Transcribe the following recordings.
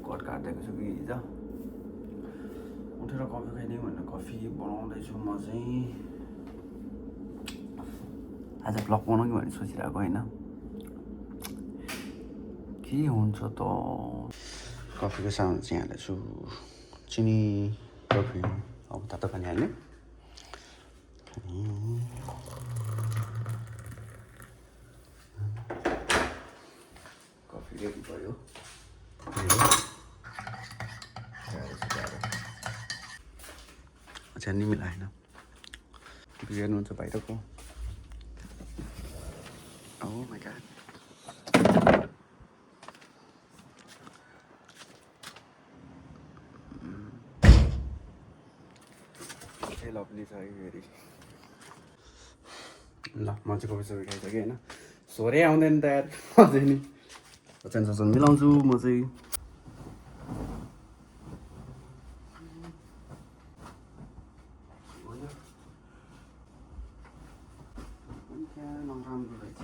Cut काट्दैको छु कि हिजो उठेर कफी खाइदिउँ भनेर कफी बनाउँदैछु म चाहिँ आज भ्लग बनाउँ कि भनेर सोचिरहेको होइन के हुन्छ त कफीको सामान चाहिँ हाल्दैछु चिनी कफी अब तातो पानी हाल्ने कफी रेडी भयो अझै नि मिलाएन हेर्नुहुन्छ बाहिरको Oh my god. लभली छ है फेरि ल म चाहिँ कफी सफी खाइसकेँ होइन सोरै आउँदैन त यार अझै नि वचन सचन मिलाउँछु म चाहिँ नराम्रो रहेछ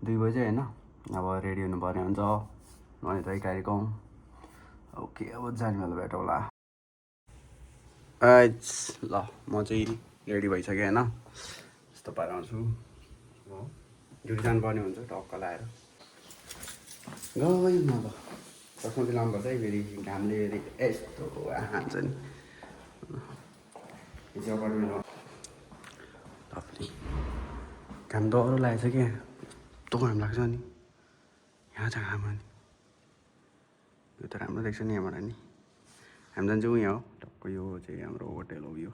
2 बजे होइन अब रेडी हुनुपर्ने हुन्छ अनि त कार्यक्रम ओके अब जाने बेला भेटौँ होला ल म चाहिँ रेडी भइसकेँ होइन यस्तो पारा आउँछु हो ड्युटी जानुपर्ने हुन्छ टक्क लाएर गयौँ न अब चस्मा लाउनुपर्छ है फेरि घामले फेरि यस्तो हान्छ नि हिजो अपार्टमेन्टमा लभली घाम डह्रो लागेको छ क्या यस्तो घाम लाग्छ नि यहाँ छ घाम नि यो त राम्रो देख्छ नि यहाँबाट नि हामी जान्छौँ यहाँ हो टक्क यो चाहिँ हाम्रो होटेल हो यो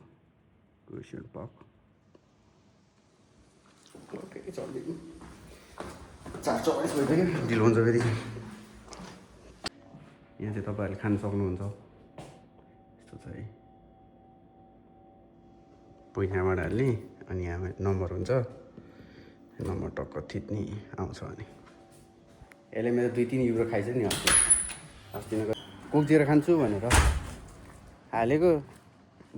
क्रुसियल पार्क ओके चल्दिनु 4:40 भइसक्यो ढिलो हुन्छ फेरि यहाँ चाहिँ तपाईँहरूले खान सक्नुहुन्छ यस्तो छ है यहाँबाट हाल्ने अनि यहाँ नम्बर हुन्छ नम्बर टक्क थिच्ने आउँछ अनि यसले मेरो 2-3 युरो खाइछ नि अस्ति कोक दिएर खान्छु भनेर हालेको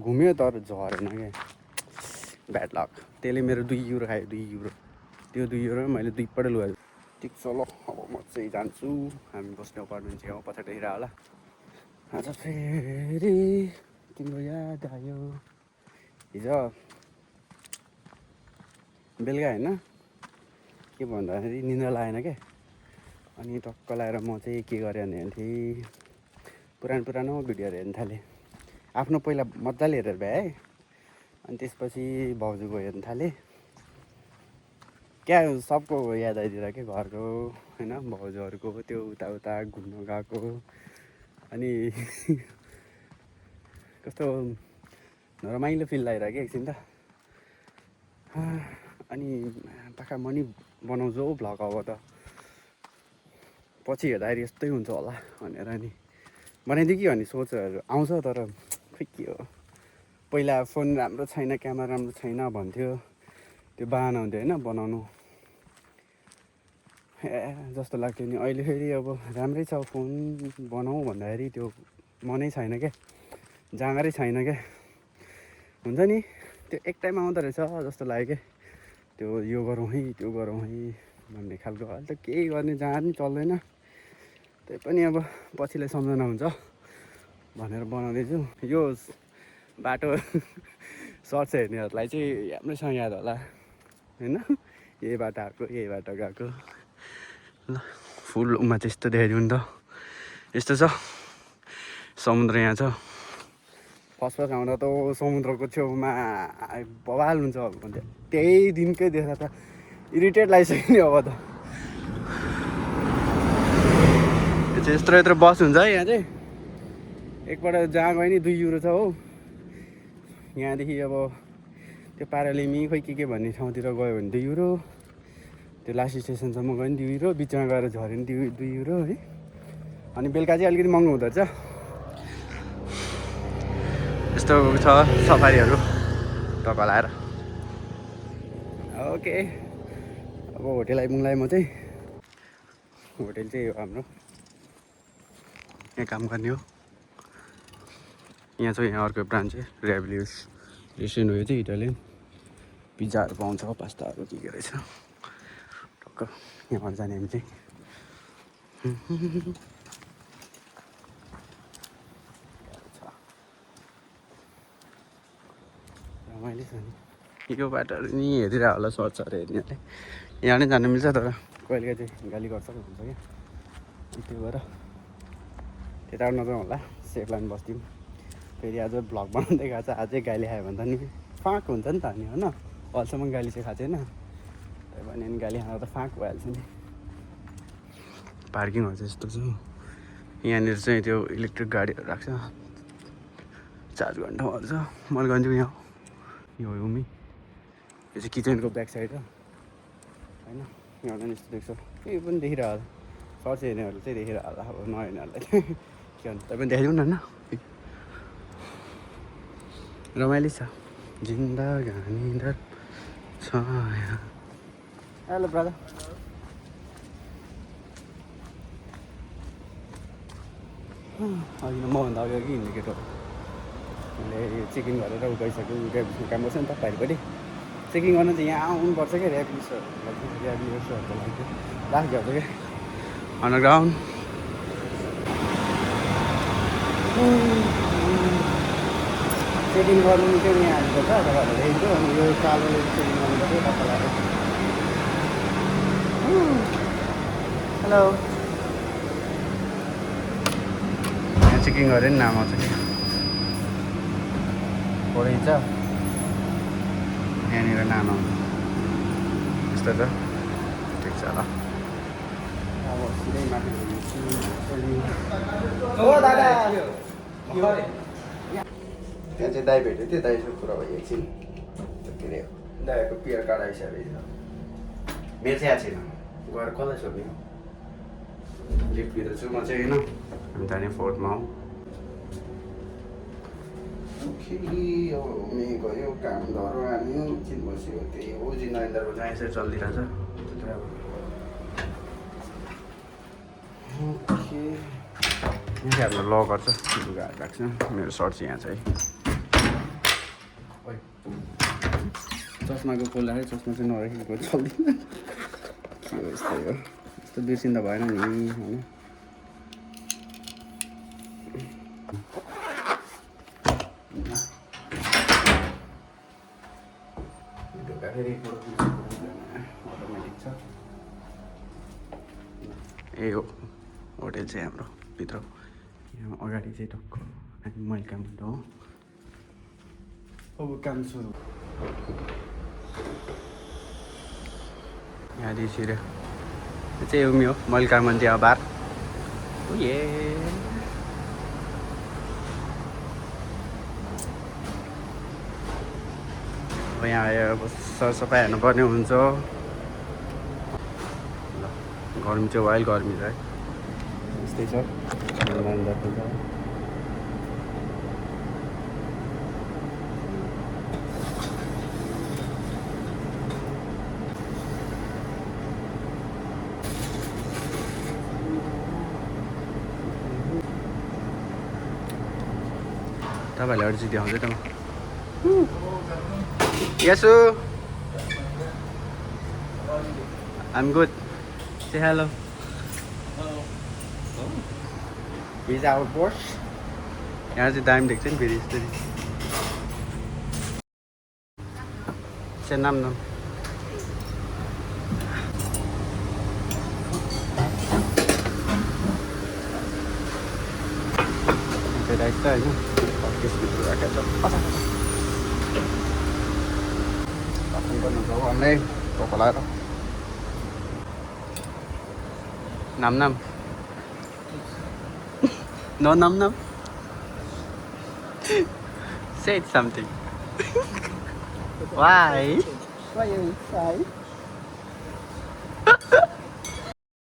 घुम्यो तर झरेन क्या ब्याड लक त्यसले मेरो 2 युरो खायो 2 युरो त्यो 2 युरो मैले 2 पल्ट लुगाएँ ठिक छ ल अब म चाहिँ जान्छु हामी बस्ने अपार्टमेन्ट चाहिँ हो पछाडितिर होला आज फेरि तिम्रो याद आयो हिजो बेलुका होइन के भन्दाखेरि निन्द्रा लागेन क्या अनि टक्क लगाएर म चाहिँ के गरेँ भने पुरानो भिडियोहरू हेर्न थालेँ आफ्नो पहिला मजाले हेरेर भ्याएँ अनि त्यसपछि भाउजूको हेर्न थालेँ क्या सबको याद आइदिएर के घरको होइन भाउजूहरूको त्यो उता घुम्न गएको अनि कस्तो रमाइलो फिल लागिरहेको क्या एकछिन त अनि पाखा म नि बनाउँछु हौ भ्लग अब त पछि हेर्दाखेरि यस्तै हुन्छ होला भनेर नि बनाइदियो कि भन्ने सोचहरू आउँछ तर खोइ के हो पहिला फोन राम्रो छैन क्यामेरा राम्रो छैन भन्थ्यो त्यो बाहना हुन्थ्यो होइन बनाउनु जस्तो लाग्थ्यो नि अहिले फेरि अब राम्रै छ फोन बनाऊ भन्दाखेरि त्यो मनै छैन क्या जाँगरै छैन क्या हुन्छ नि त्यो एक टाइम आउँदो रहेछ जस्तो लाग्यो क्या त्यो यो गरौँ है त्यो गरौँ है भन्ने खालको अहिले त केही गर्ने जहाँ पनि चल्दैन त्यही पनि अब पछिलाई सम्झना हुन्छ भनेर बनाउँदैछु यो बाटो सर्ट्स हेर्नेहरूलाई चाहिँ राम्रैसँग याद होला होइन यही बाटो आएको यही बाटो गएको ल फुल उमा चाहिँ यस्तो देखाइदिउँ नि त यस्तो छ समुद्र यहाँ छ फर्स्ट आउँदा त समुद्रको छेउमा बवाल हुन्छ भन्थ्यो त्यही दिनकै देख्दा त इरिटेट लागिसक्यो नि अब त यो चाहिँ यत्रो बस हुन्छ है यहाँ चाहिँ एकपल्ट जहाँ गयो नि 2 युरो छ हो यहाँदेखि अब त्यो पारालिमी खोइ के भन्ने ठाउँतिर गयो भने 2 युरो त्यो लास्ट स्टेसनसम्म गयो नि 2 युरो बिचमा गएर झऱ्यो नि 2 युरो है अनि बेलुका चाहिँ अलिकति महँगो हुँदो रहेछ यस्तो छ सफारीहरू टक्क लाएर ओके अब होटेल आइपुग्नुलाई म चाहिँ होटेल चाहिँ हो हाम्रो यहाँ काम गर्ने हो यहाँ चाहिँ यहाँ अर्को ब्रान्च चाहिँ रेभल्युस रेस्टुरेन्ट हो यो चाहिँ इटालियन पिज्जाहरू पाउँछ पास्ताहरू के रहेछ टक्क यहाँबाट जाने हामी चाहिँ रमाइलो छ नि यो बाटोहरू नि हेरिरह होला सर्च अरे हेर्नेहरूले यहाँ नै जानु मिल्छ तर कहिले चाहिँ गाली गर्छ हुन्छ क्या त्यो भएर त्यता नजाउँ होला सेफ लाइन बस्दिउँ फेरि आज भ्लग बनाउँदै गएको छ अझै गाली खायो भने त नि फाँक हुन्छ नि त अनि होइन अहिलेसम्म गाली चाहिँ खाएको छैन त्यही भने नि गाली खाँदा त फाँक भइहाल्छ नि पार्किङहरू चाहिँ यस्तो छ यहाँनिर चाहिँ त्यो इलेक्ट्रिक गाडीहरू राख्छ 4 घन्टा गर्छ मैले गन्छु यहाँ यो हो मी यो चाहिँ किचनको ब्याक साइड हो होइन यहाँ पनि यस्तो देख्छ केही पनि देखिरह होला सर्च हेर्नेहरूले चाहिँ देखिरह होला अब नहेर्नेहरूलाई चाहिँ के भन्छ तपाईँ पनि देखाइदिउँ न होइन रमाइलो छ जिन्दगानी डर छ हेलो ब्रदर होइन मभन्दा अगाडि हिँड्ने केटो मैले चेकिङ गरेर उ गइसक्यो ऱ्याबिसको काम गर्छ नि त बाहिरपट्टि चेकिङ गर्न चाहिँ यहाँ आउनुपर्छ क्या ऱ्याबिसहरूको लागि राखेको हुन्छ क्या अन्डरग्राउन्ड चेकिङ गर्नु चाहिँ यहाँ हाल्नुपर्छ तपाईँहरूले हेर्छु अनि यो कालोले चेकिङ गर्नुपर्छ तपाईँलाई हेलो यहाँ चेकिङ गरेँ नि नाम आउँछ कि पढिन्छ यहाँनिर नाम आउँछ यस्तो छ ठिक छ ल अब सिधै माथि दादा त्यहाँ चाहिँ दाइ भेट्यो थियो दाइसँग कुरा भयो एकछिन के अरे दाइको पियर कार्ड आइसकेको मेरो चाहिँ आएको छैन गएर कसलाई सोध्ने लिफ्टभित्र छु म चाहिँ होइन हामी जाने फोर्थमा हौ मे गयो काम धरो हाल्यो एकछिन बस्यो त्यही हो जिन्दगीदारको जहाँ यसरी चलिरहेछ यहाँ हाम्रो लकर छ लुगाहरू राख्छ मेरो सर्ट चाहिँ यहाँ छ है चस्माको खोल राखेँ चस्मा चाहिँ नराखेको चल्दैन के हो यस्तै हो यस्तो बिर्सिँदा भएन नि होइन ढोका फेरि अटोमेटिक छ ए हो होटेल चाहिँ हाम्रो भित्र यहाँ अगाडि चाहिँ टक्क मैले काम हो अब काम सुरु यहाँदेखि छिर्यो त्यो चाहिँ उमी हो मैले काम गर्थेँ अब बार ए अब यहाँ आयो अब सरसफाइ हेर्नुपर्ने हुन्छ ल गर्मी चाहिँ वाइल्ड गर्मी छ है यस्तै छ तपाईँहरूले अरू चाहिँ देखाउँछ त म यसो I'm good. Say hello. Hello. He's our boss. यहाँ चाहिँ दामी देख्छ नि फेरि यसरी चाहिँ नाम राइट त होइन त्यसभित्र राखेको छ गर्नुहुन्छ अन्नै टोको लगाएर नाम no nam say something why you shy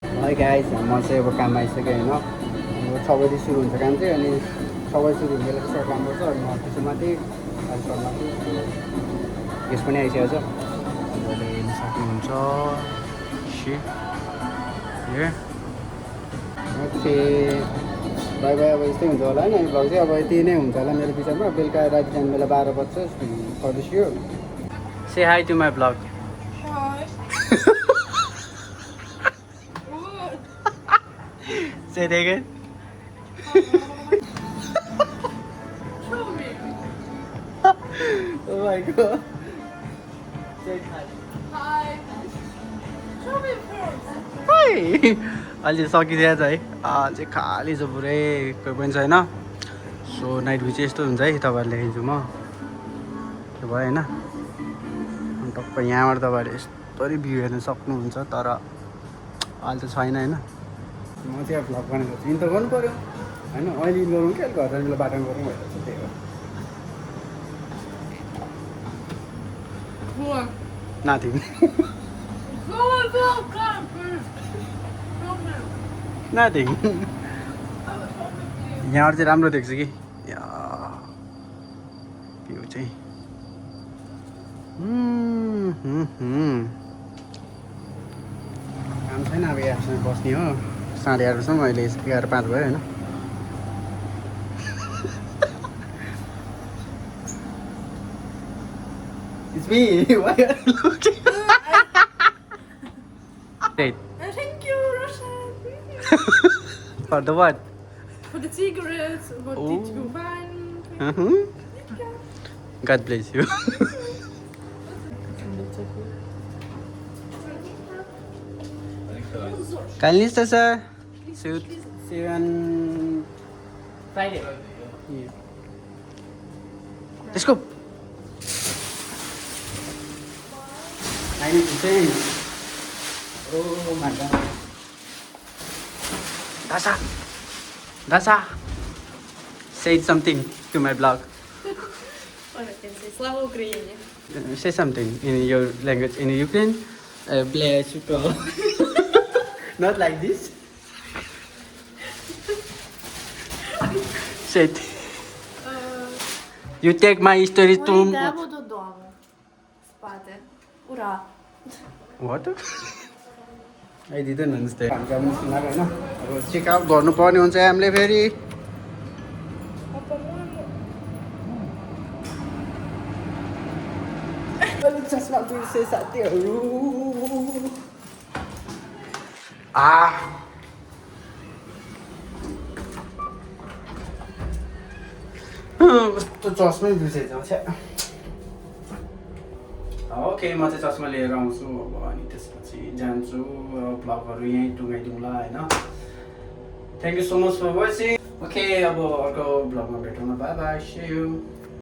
hi guys म चाहिँ अब काम आइसकेँ होइन अब 6 बजी सुरु हुन्छ काम चाहिँ अनि 6 बजी सुरु हुने बेला चाहिँ काम गर्छ अनि म त्यसमा चाहिँ गेस पनि आइसकेको छ तपाईँले हेर्न सक्नुहुन्छ ओके बाई बाई अब यस्तै हुन्छ होला होइन भ्लग चाहिँ अब यति नै हुन्छ होला मेरो विचारमा बेलुका राति जाने बेला 12 बज्छ for this you say hi to my vlog Say it again. Oh my god. Say hi. Hi. Show me first. Hi. अहिले सकिदिएछ है चाहिँ खाली छ पुरै कोही पनि छैन सो नाइट भ्यू चाहिँ यस्तो हुन्छ है तपाईँहरूले देखाइदिन्छु म त्यो भयो होइन अनि टक्क यहाँबाट तपाईँहरूले यस्तरी भ्यू हेर्न सक्नुहुन्छ तर अहिले त छैन होइन म चाहिँ अब भ्लग बनाएको छु इन त गर्नु पऱ्यो होइन अहिले इन गरौँ कि अहिले घर जाने बेला बाटोमा गरौँ भइरहेको छ त्यही हो What? Nothing. Go on, go on, Come here. Nothing. यहाँबाट चाहिँ राम्रो देख्छ कि भ्यू चाहिँ काम छैन अब यहाँसँग बस्ने हो 8:30 अहिले 11:05 भयो होइन It's me. Why are you looking? Wait. Thank you, Roshan. For the what? For the cigarettes, for Oh. the two wine. God bless you. Kindness, sir. See you on Friday. Yeah. Let's go. I need to change. Oh my god. Dasha. Say something to my blog. What I can say? Slava Ukraini. Say something in your language. In Ukraine, bless you. Not like this. Say it. You take my story to... Йдемо додому. Спати. Ура. What? I didn't understand. अब checkout गर्नुपर्ने हुन्छ हामीले फेरि चस्मा बिर्से साथीहरू कस्तो चस्मै बिर्सेछ okay म चाहिँ चस्मा लिएर आउँछु अब अनि त्यसपछि जान्छु भ्लगहरू यहीँ टुङ्गाइदिउँला होइन thank you so much for watching okay अब अर्को भ्लगमा भेटौँ बाई बाई सी यू